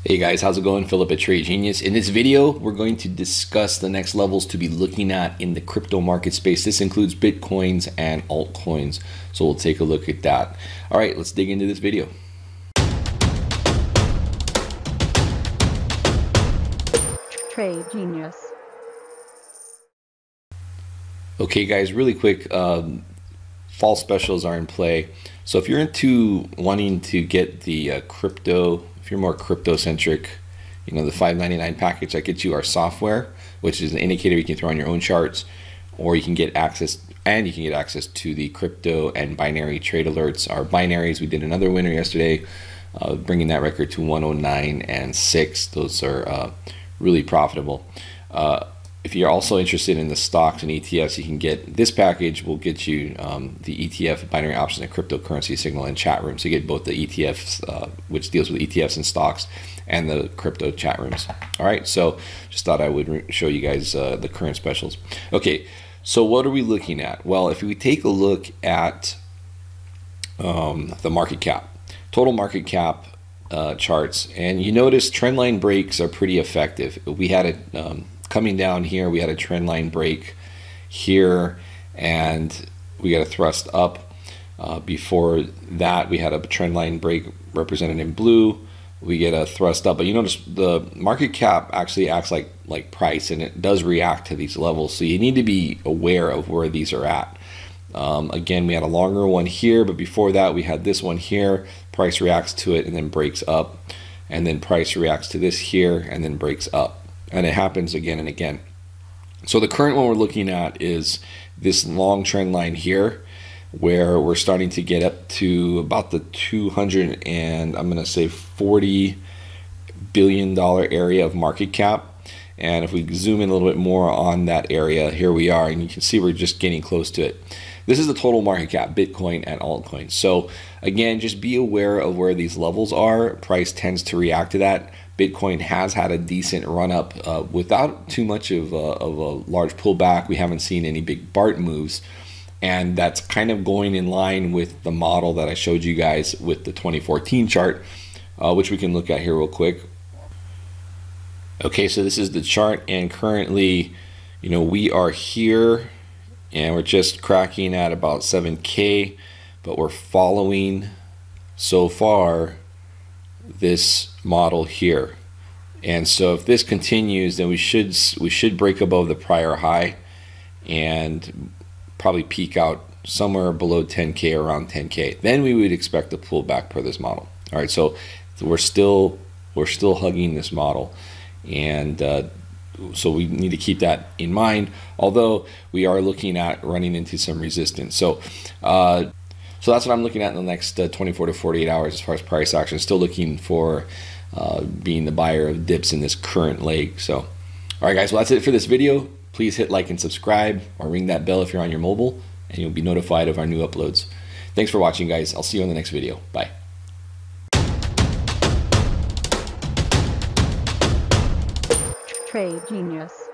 Hey guys, how's it going? Philip at Trade Genius. In this video, we're going to discuss the next levels to be looking at in the crypto market space. This includes Bitcoins and altcoins. So we'll take a look at that. All right, let's dig into this video. Trade Genius. Okay guys, really quick, fall specials are in play. So if you're into wanting to get the crypto, if you're more crypto centric, you know, the $5.99 package that gets you our software, which is an indicator you can throw on your own charts, or you can get access, to the crypto and binary trade alerts. Our binaries, we did another winner yesterday, bringing that record to 109 and 6. Those are really profitable. If you're also interested in the stocks and ETFs, you can get this package. Will get you the ETF, binary options, and cryptocurrency signal and chat rooms. So you get both the ETFs, which deals with ETFs and stocks, and the crypto chat rooms. All right, so just thought I would show you guys the current specials. Okay, so what are we looking at? Well, if we take a look at the market cap, total market cap charts, and you notice trendline breaks are pretty effective. We had a coming down here, we had a trend line break here, and we got a thrust up. Before that, we had a trend line break represented in blue. We get a thrust up, but you notice the market cap actually acts like price, and it does react to these levels. So you need to be aware of where these are at. Again, we had a longer one here, but before that, we had this one here. Price reacts to it and then breaks up, and then price reacts to this here and then breaks up. And it happens again and again. So the current one we're looking at is this long trend line here, where we're starting to get up to about the 200 and I'm going to say $40 billion area of market cap. And if we zoom in a little bit more on that area, here we are, and you can see we're just getting close to it. This is the total market cap, Bitcoin and altcoins. So again, just be aware of where these levels are. Price tends to react to that. Bitcoin has had a decent run up without too much of a large pullback. We haven't seen any big BART moves, and that's kind of going in line with the model that I showed you guys with the 2014 chart, which we can look at here real quick. Okay, so this is the chart, and currently, you know, we are here, and we're just cracking at about 7K, but we're following so far this model here. And so if this continues, then we should break above the prior high and probably peak out somewhere below 10K, around 10K. Then we would expect a pullback per this model. All right, so we're still hugging this model, and so we need to keep that in mind, although we are looking at running into some resistance. So so that's what I'm looking at in the next 24 to 48 hours as far as price action. Still looking for being the buyer of dips in this current leg. So, all right, guys, well, that's it for this video. Please hit like and subscribe, or ring that bell if you're on your mobile, and you'll be notified of our new uploads. Thanks for watching, guys. I'll see you in the next video. Bye. Trade Genius.